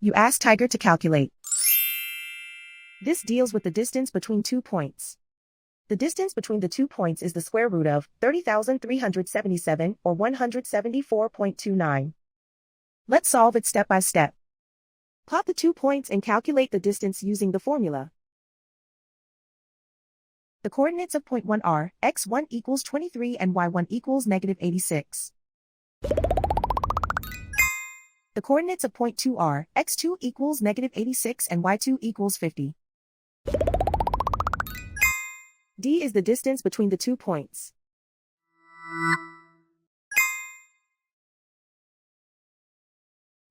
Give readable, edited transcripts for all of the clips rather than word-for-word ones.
You ask Tiger to calculate. This deals with the distance between 2 points. The distance between the 2 points is the square root of 30,377 or 174.29. Let's solve it step by step. Plot the 2 points and calculate the distance using the formula. The coordinates of point 1 are x1 equals 23 and y1 equals -86. The coordinates of point 2 are x2 equals -86 and y2 equals 50. D is the distance between the 2 points.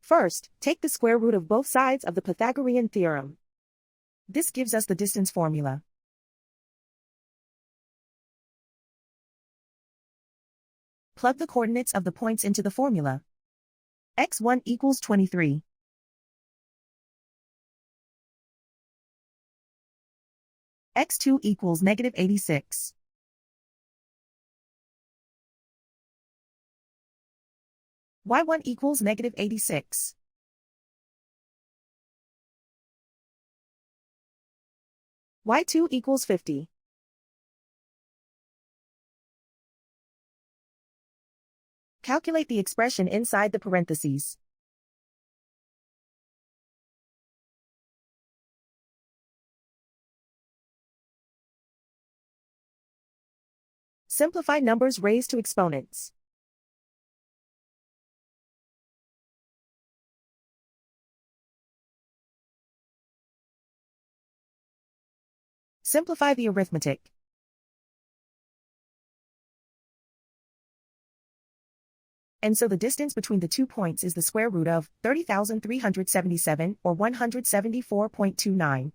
First, take the square root of both sides of the Pythagorean theorem. This gives us the distance formula. Plug the coordinates of the points into the formula. x1 equals 23. x2 equals -86. y1 equals -86. y2 equals 50. Calculate the expression inside the parentheses. Simplify numbers raised to exponents. Simplify the arithmetic. And so the distance between the 2 points is the square root of 30,377 or 174.29.